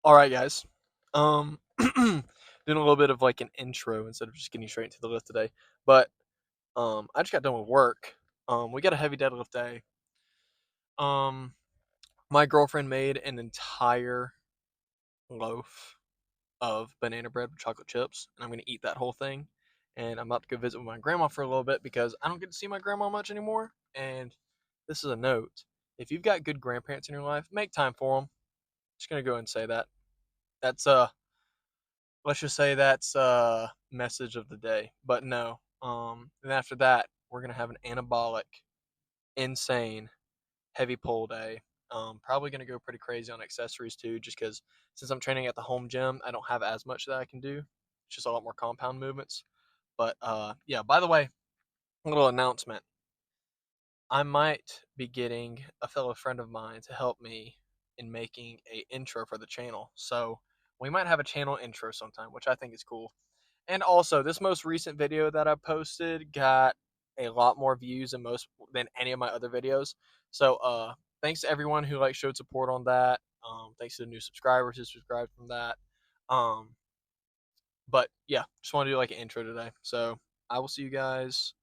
All right, guys. Doing a little bit of like an intro instead of just getting straight into the lift today. But I just got done with work. We got a heavy deadlift day. Um, my girlfriend made an entire loaf of banana bread with chocolate chips, and I'm gonna eat that whole thing. And I'm about to go visit with my grandma for a little bit because I don't get to see my grandma much anymore. And this is a note: if you've got good grandparents in your life, make time for them. Just gonna go and say that. That's let's just say that's message of the day. But no. And after that, we're gonna have an anabolic, insane, heavy pull day. Probably gonna go pretty crazy on accessories too, just because since I'm training at the home gym, I don't have as much that I can do. It's just a lot more compound movements. But yeah. By the way, a little announcement. I might be getting a fellow friend of mine to help me in making a intro for the channel. So we might have a channel intro sometime, which I think is cool. And also, this most recent video that I posted got a lot more views than any of my other videos. So, thanks to everyone who showed support on that. Thanks to the new subscribers who subscribed from that. Um, but yeah, just want to do like an intro today. So I will see you guys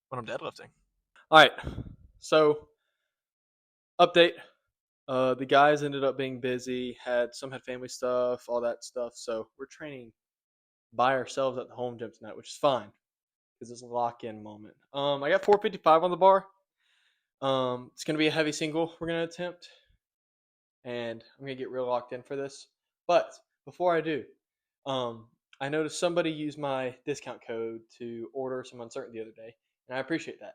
when I'm deadlifting. All right. So update. The guys ended up being busy. Had family stuff, all that stuff. So we're training by ourselves at the home gym tonight, which is fine because it's a lock-in moment. I got 455 on the bar. It's gonna be a heavy single we're gonna attempt, and I'm gonna get real locked in for this. But before I do, I noticed somebody used my discount code to order some uncertain the other day, and I appreciate that.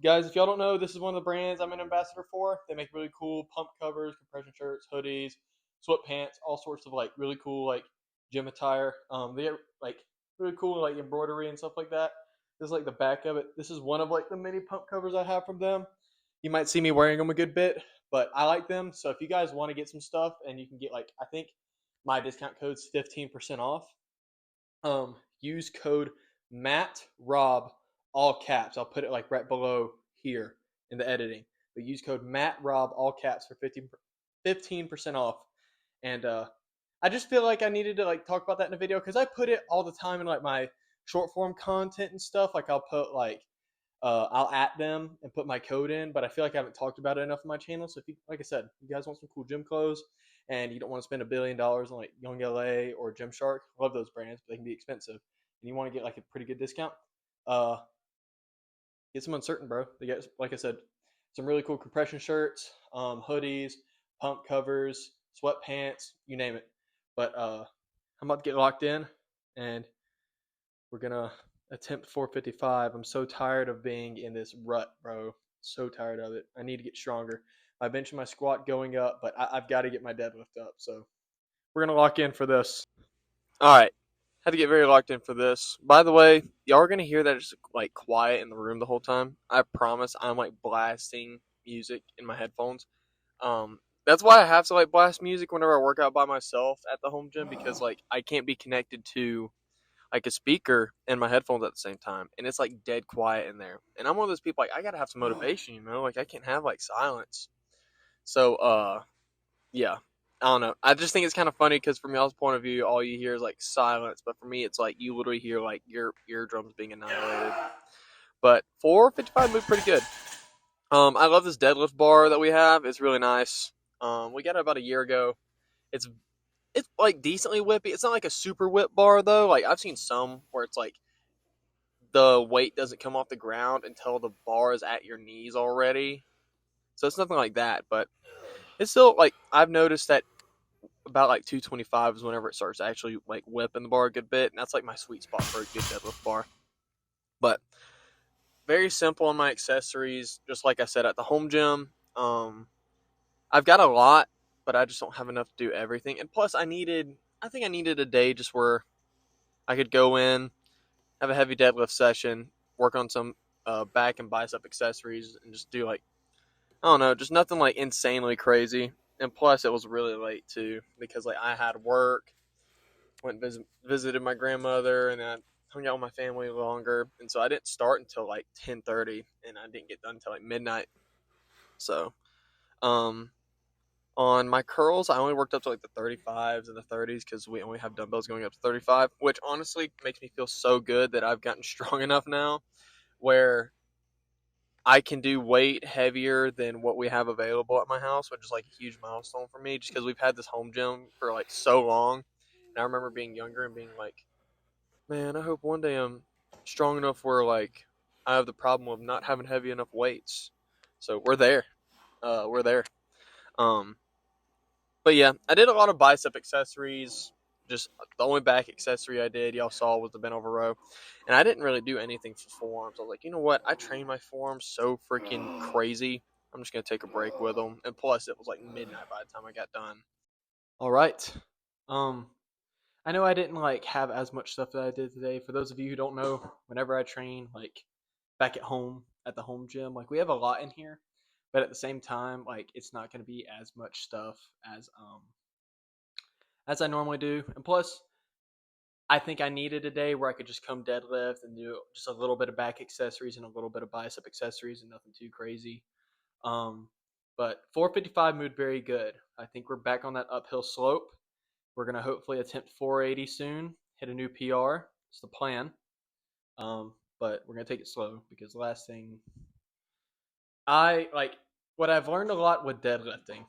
Guys, if y'all don't know, this is one of the brands I'm an ambassador for. They make really cool pump covers, compression shirts, hoodies, sweatpants, all sorts of like really cool like gym attire. They get like really cool like embroidery and stuff like that. This is like the back of it. This is one of like the many pump covers I have from them. You might see me wearing them a good bit, but I like them. So if you guys want to get some stuff and you can get like I think my discount code's 15% off. Use code Matt Rob, all caps. I'll put it like right below here in the editing. But use code Matt Rob, all caps for 15% off. And I just feel like I needed to like talk about that in a video because I put it all the time in like my short form content and stuff. Like I'll put like I'll at them and put my code in, but I feel like I haven't talked about it enough on my channel. So if you, like I said, you guys want some cool gym clothes and you don't want to spend $1 billion on like Young LA or Gymshark, love those brands, but they can be expensive, and you want to get like a pretty good discount, uh, get some uncertain, bro. They get, like I said, some really cool compression shirts, hoodies, pump covers, sweatpants, you name it. But I'm about to get locked in, and we're gonna attempt 455. I'm so tired of being in this rut, bro. So tired of it. I need to get stronger. My bench and my squat going up, but I've got to get my deadlift up. So we're gonna lock in for this. All right. Had to get very locked in for this. By the way, y'all are gonna hear that it's like quiet in the room the whole time. I promise I'm like blasting music in my headphones. That's why I have to like blast music whenever I work out by myself at the home gym because like I can't be connected to like a speaker and my headphones at the same time, and it's like dead quiet in there. And I'm one of those people like I gotta have some motivation, like I can't have like silence. So yeah, I don't know. I just think it's kind of funny because from y'all's point of view, all you hear is like silence, but for me, it's like you literally hear like your eardrums being annihilated. But 455 moved pretty good. I love this deadlift bar that we have. It's really nice. We got it about a year ago. It's it's like decently whippy. It's not like a super whip bar though. Like I've seen some where it's like the weight doesn't come off the ground until the bar is at your knees already. So it's nothing like that, but it's still like I've noticed that about like 225 is whenever it starts actually like whipping the bar a good bit, and that's like my sweet spot for a good deadlift bar. But very simple on my accessories, just like I said at the home gym. I've got a lot, but I just don't have enough to do everything. And plus, I think I needed a day just where I could go in, have a heavy deadlift session, work on some back and bicep accessories, and just do like I don't know, just nothing like insanely crazy. And plus, it was really late too because like I had work, went and visited my grandmother, and then I hung out with my family longer, and so I didn't start until like 10:30, and I didn't get done until like midnight. So, um, On my curls, I only worked up to like the 35s and the 30s because we only have dumbbells going up to 35, which honestly makes me feel so good that I've gotten strong enough now where I can do weight heavier than what we have available at my house, which is like a huge milestone for me just because we've had this home gym for like so long. And I remember being younger and being like, man, I hope one day I'm strong enough where like I have the problem of not having heavy enough weights. So we're there. We're there. Um, but yeah, I did a lot of bicep accessories. Just the only back accessory I did, y'all saw, was the bent over row, and I didn't really do anything for forearms. I was like, you know what? I train my forearms so freaking crazy. I'm just gonna take a break with them. And plus, it was like midnight by the time I got done. All right. Um, I know I didn't like have as much stuff that I did today. For those of you who don't know, whenever I train, like back at home at the home gym, like we have a lot in here, but at the same time, like it's not gonna be as much stuff as I normally do. And plus, I think I needed a day where I could just come deadlift and do just a little bit of back accessories and a little bit of bicep accessories and nothing too crazy. Um, but 455 moved very good. I think we're back on that uphill slope. We're gonna hopefully attempt 480 soon, hit a new PR. It's the plan. But we're gonna take it slow because the last thing I like, what I've learned a lot with deadlifting,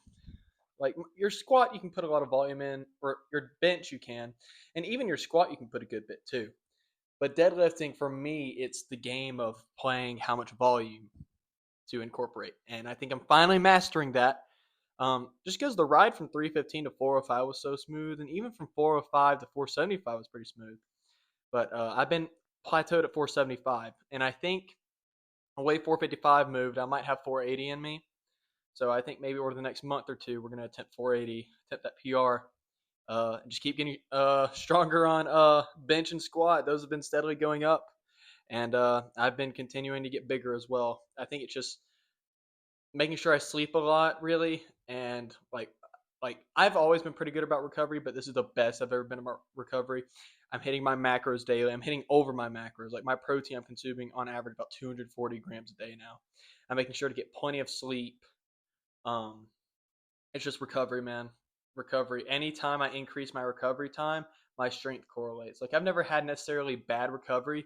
like your squat, you can put a lot of volume in, or your bench you can, and even your squat you can put a good bit too. But deadlifting for me, it's the game of playing how much volume to incorporate, and I think I'm finally mastering that. Just because the ride from 315 to 405 was so smooth, and even from 405 to 475 was pretty smooth. But I've been plateaued at 475, and I think the way 455 moved, I might have 480 in me. So I think maybe over the next month or two, we're going to attempt 480, attempt that PR. Just keep getting stronger on bench and squat. Those have been steadily going up, and I've been continuing to get bigger as well. I think it's just making sure I sleep a lot, really, and like I've always been pretty good about recovery, but this is the best I've ever been about recovery. I'm hitting my macros daily. I'm hitting over my macros. Like my protein, I'm consuming on average about 240 grams a day now. I'm making sure to get plenty of sleep. Um, it's just recovery, man. Recovery. Anytime I increase my recovery time, my strength correlates. Like I've never had necessarily bad recovery,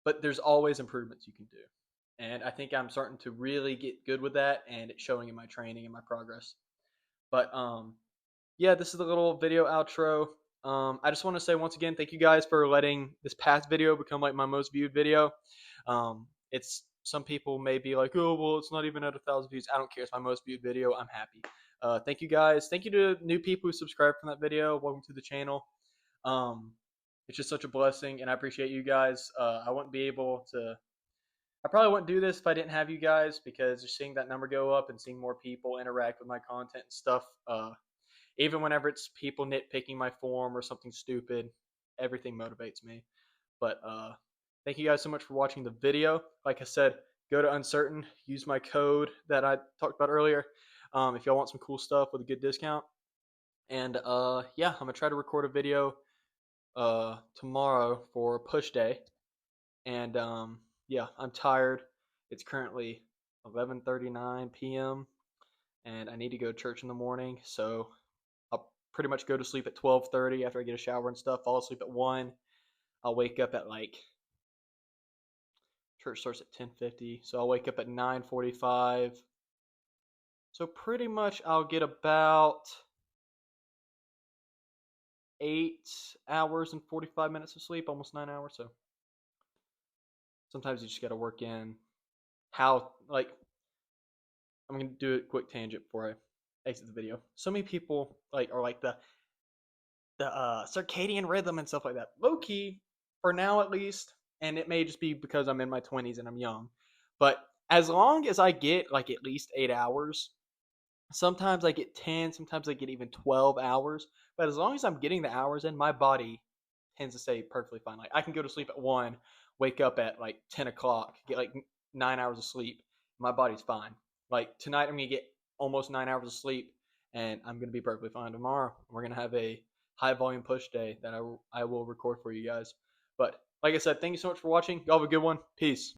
but there's always improvements you can do. And I think I'm starting to really get good with that, and it's showing in my training and my progress. But yeah, this is the little video outro. I just want to say once again, thank you guys for letting this past video become like my most viewed video. It's some people may be like, oh well, it's not even at 1,000 views. I don't care. It's my most viewed video. I'm happy. Thank you guys. Thank you to new people who subscribed from that video. Welcome to the channel. Um, it's just such a blessing, and I appreciate you guys. I wouldn't be able to. I probably wouldn't do this if I didn't have you guys because just seeing that number go up and seeing more people interact with my content and stuff. Even whenever it's people nitpicking my form or something stupid, everything motivates me. But thank you guys so much for watching the video. Like I said, go to Uncertain, use my code that I talked about earlier if y'all want some cool stuff with a good discount. And yeah, I'm gonna try to record a video tomorrow for push day. And yeah, I'm tired. It's currently 11:39 p.m. and I need to go to church in the morning, so I'll pretty much go to sleep at 12:30 after I get a shower and stuff. Fall asleep at 1. I'll wake up at like church starts at 10:50, so I'll wake up at 9:45. So pretty much I'll get about 8 hours and 45 minutes of sleep, almost 9 hours. So sometimes you just got to work in how, like, I'm going to do a quick tangent before I exit the video. So many people like are like the circadian rhythm and stuff like that. Low key, for now at least, and it may just be because I'm in my 20s and I'm young. But as long as I get like at least 8 hours, sometimes I get 10, sometimes I get even 12 hours. But as long as I'm getting the hours in, my body tends to stay perfectly fine. Like I can go to sleep at 1, wake up at like 10 o'clock, get like 9 hours of sleep. My body's fine. Like tonight, I'm going to get almost 9 hours of sleep, and I'm going to be perfectly fine tomorrow. We're going to have a high volume push day that I will record for you guys. But like I said, thank you so much for watching. Y'all have a good one. Peace.